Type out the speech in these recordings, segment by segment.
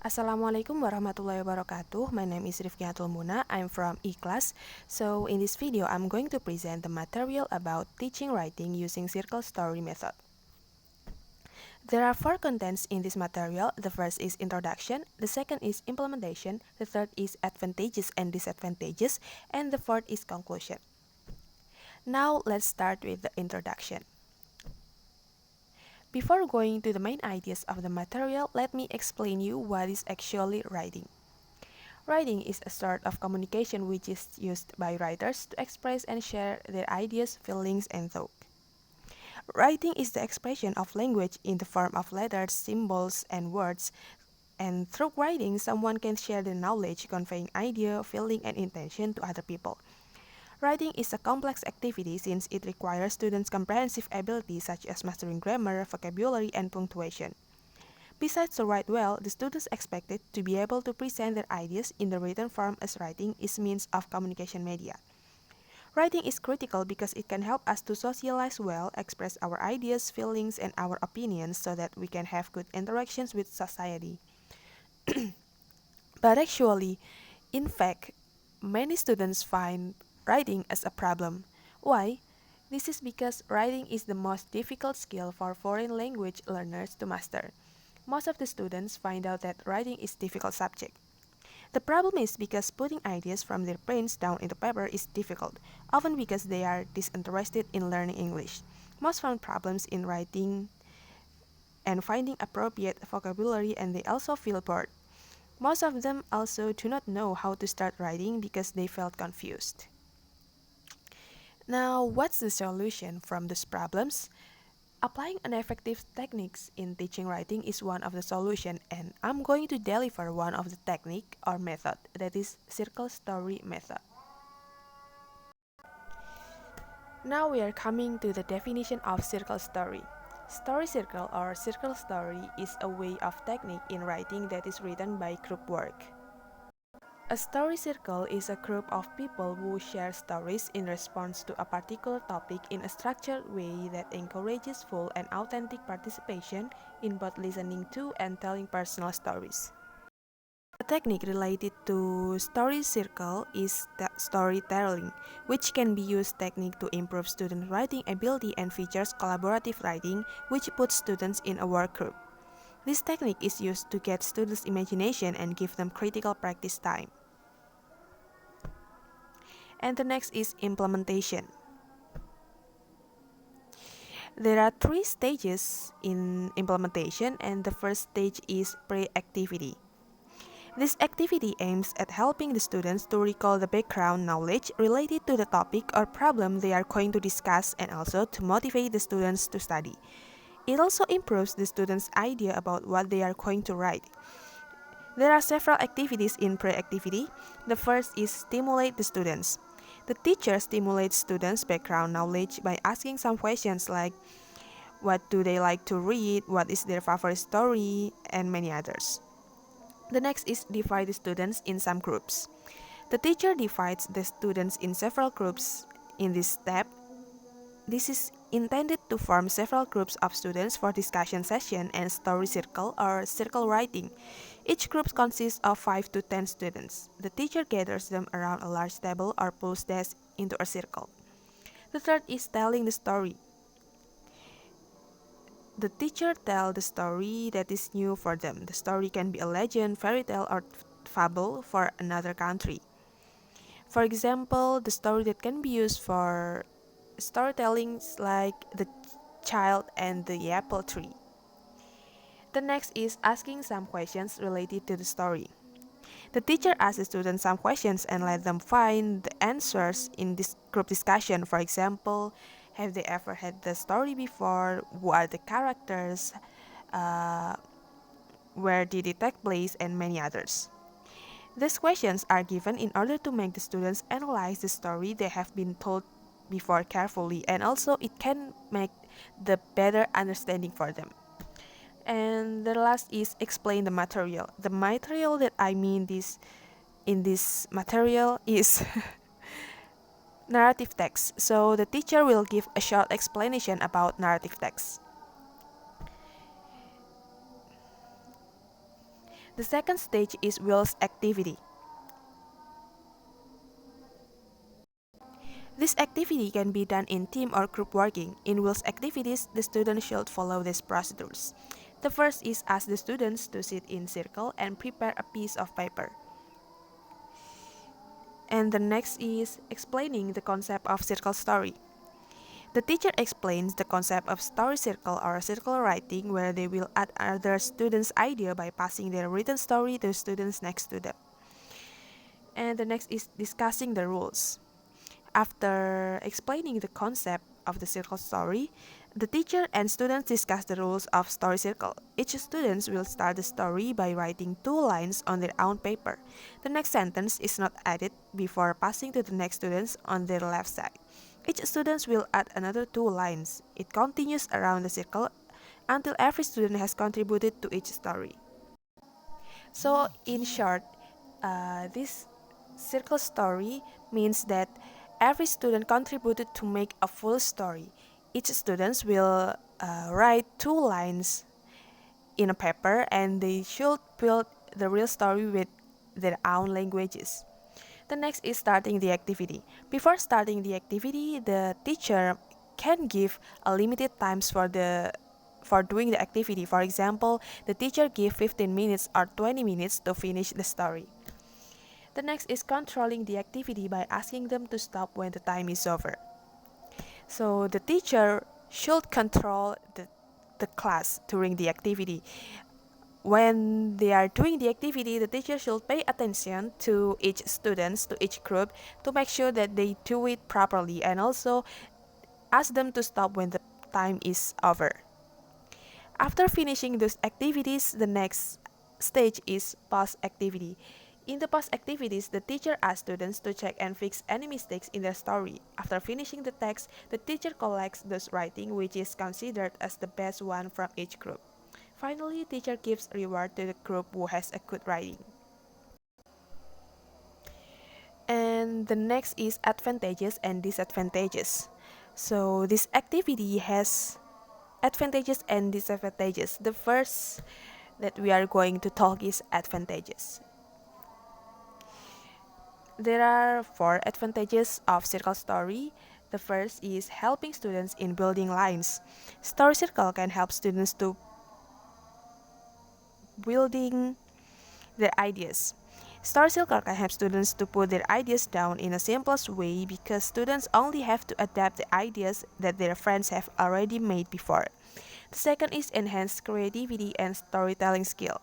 Assalamualaikum warahmatullahi wabarakatuh. My name is Rifqi. I'm from E-Class. So in this video, I'm going to present the material about teaching writing using circle story method. There are 4 contents in this material. The first is introduction, the second is implementation, the third is advantages and disadvantages, and the fourth is conclusion. Now let's start with the introduction. Before going to the main ideas of the material, let me explain you what is actually writing. Writing is a sort of communication which is used by writers to express and share their ideas, feelings, and thoughts. Writing is the expression of language in the form of letters, symbols, and words, and through writing, someone can share their knowledge, conveying idea, feeling, and intention to other people. Writing is a complex activity since it requires students' comprehensive abilities such as mastering grammar, vocabulary, and punctuation. Besides to write well, the students expected to be able to present their ideas in the written form as writing is means of communication media. Writing is critical because it can help us to socialize well, express our ideas, feelings, and our opinions so that we can have good interactions with society. But actually, in fact, many students find writing as a problem. Why? This is because writing is the most difficult skill for foreign language learners to master. Most of the students find out that writing is a difficult subject. The problem is because putting ideas from their brains down into paper is difficult, often because they are disinterested in learning English. Most find problems in writing and finding appropriate vocabulary, and they also feel bored. Most of them also do not know how to start writing because they felt confused. Now, what's the solution from these problems? Applying an effective techniques in teaching writing is one of the solution, and I'm going to deliver one of the technique or method, that is circle story method. Now we are coming to the definition of circle story. Story circle or circle story is a way of technique in writing that is written by group work. A story circle is a group of people who share stories in response to a particular topic in a structured way that encourages full and authentic participation in both listening to and telling personal stories. A technique related to story circle is storytelling, which can be used technique to improve student writing ability and features collaborative writing, which puts students in a work group. This technique is used to get students' imagination and give them critical practice time. And the next is implementation. There are 3 stages in implementation, and the first stage is pre-activity. This activity aims at helping the students to recall the background knowledge related to the topic or problem they are going to discuss and also to motivate the students to study. It also improves the students' idea about what they are going to write. There are several activities in pre-activity. The first is stimulate the students. The teacher stimulates students' background knowledge by asking some questions like what do they like to read, what is their favorite story, and many others. The next is divide the students in some groups. The teacher divides the students in several groups. In this step, this is intended to form several groups of students for discussion session and story circle or circle writing. Each group consists of 5 to 10 students. The teacher gathers them around a large table or pulls desks into a circle. The third is telling the story. The teacher tells the story that is new for them. The story can be a legend, fairy tale, or fable for another country. For example, the story that can be used for storytelling is like The Child and the Apple Tree. The next is asking some questions related to the story. The teacher asks the students some questions and let them find the answers in this group discussion. For example, have they ever had the story before? Who are the characters? Uh, where did it take place? And many others. These questions are given in order to make the students analyze the story they have been told before carefully, and also it can make the better understanding for them. And the last is explain the material. The material that I mean in this material is narrative text. So the teacher will give a short explanation about narrative text. The second stage is wheels activity. This activity can be done in team or group working. In wheels activities, the students should follow these procedures. The first is ask the students to sit in circle and prepare a piece of paper. And the next is explaining the concept of circle story. The teacher explains the concept of story circle or circle writing, where they will add other students' idea by passing their written story to students next to them. And the next is discussing the rules. After explaining the concept of the circle story, the teacher and students discuss the rules of story circle. Each student will start the story by writing 2 lines on their own paper. The next sentence is not added before passing to the next students on their left side. Each student will add another 2 lines. It continues around the circle until every student has contributed to each story. So, in short, this circle story means that every student contributed to make a full story. Each student will write 2 lines in a paper, and they should build the real story with their own languages. The next is starting the activity. Before starting the activity, the teacher can give a limited times for doing the activity. For example, the teacher give 15 minutes or 20 minutes to finish the story. The next is controlling the activity by asking them to stop when the time is over. So the teacher should control the class during the activity. When they are doing the activity, the teacher should pay attention to each students, to each group, to make sure that they do it properly, and also ask them to stop when the time is over. After finishing those activities, the next stage is post activity. In the post activities, the teacher asks students to check and fix any mistakes in their story. After finishing the text, the teacher collects those writing which is considered as the best one from each group. Finally, teacher gives reward to the group who has a good writing. And the next is advantages and disadvantages. So this activity has advantages and disadvantages. The first that we are going to talk is advantages. There are 4 advantages of circle story. The first is helping students in building lines. Story circle can help students to building their ideas. Story circle can help students to put their ideas down in a simplest way because students only have to adapt the ideas that their friends have already made before. The second is enhanced creativity and storytelling skill.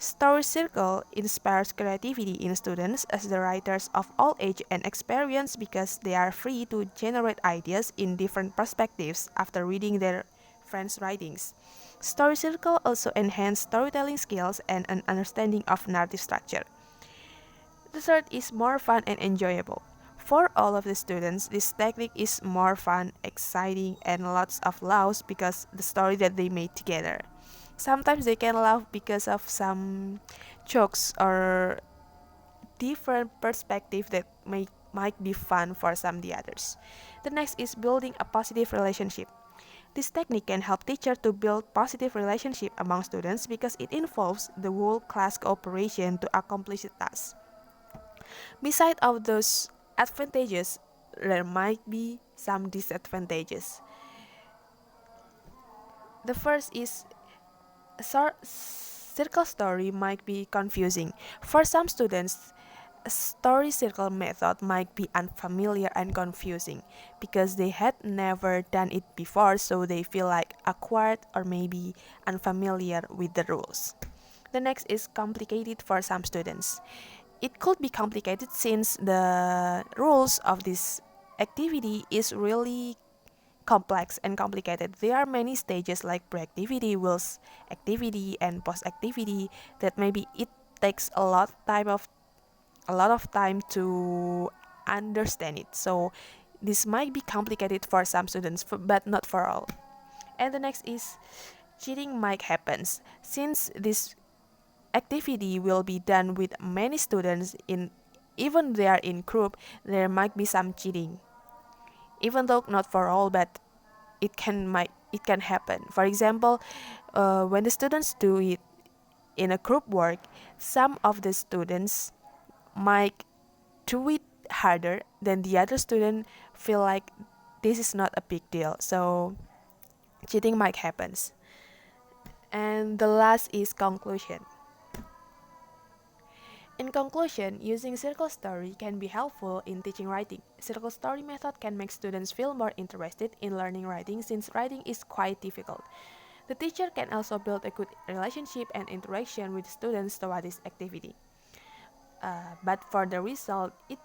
Story Circle inspires creativity in students as the writers of all age and experience because they are free to generate ideas in different perspectives after reading their friends' writings. Story Circle also enhances storytelling skills and an understanding of narrative structure. The third is more fun and enjoyable. For all of the students, this technique is more fun, exciting, and lots of laughs because the story that they made together. Sometimes they can laugh because of some jokes or different perspective that might be fun for some the others. The next is building a positive relationship. This technique can help teachers to build positive relationship among students because it involves the whole class cooperation to accomplish the task. Besides of those advantages, there might be some disadvantages. The first is circle story might be confusing. For some students, a story circle method might be unfamiliar and confusing because they had never done it before, so they feel like awkward or maybe unfamiliar with the rules. The next is complicated for some students. It could be complicated since the rules of this activity is really complex and complicated. There are many stages like pre-activity, wheels activity, and post-activity that maybe it takes a lot of time to understand it. So this might be complicated for some students, but not for all. And the next is cheating might happens since this activity will be done with many students in even they are in group, there might be some cheating. Even though not for all, but it can happen. For example, when the students do it in a group work, some of the students might do it harder than the other student feel like this is not a big deal. So cheating might happen. And the last is conclusion. In conclusion, using circle story can be helpful in teaching writing. Circle story method can make students feel more interested in learning writing since writing is quite difficult. The teacher can also build a good relationship and interaction with students throughout this activity. But for the result, it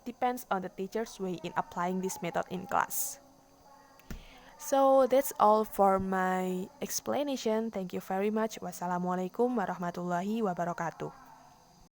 depends on the teacher's way in applying this method in class. So that's all for my explanation. Thank you very much. Wassalamualaikum warahmatullahi wabarakatuh.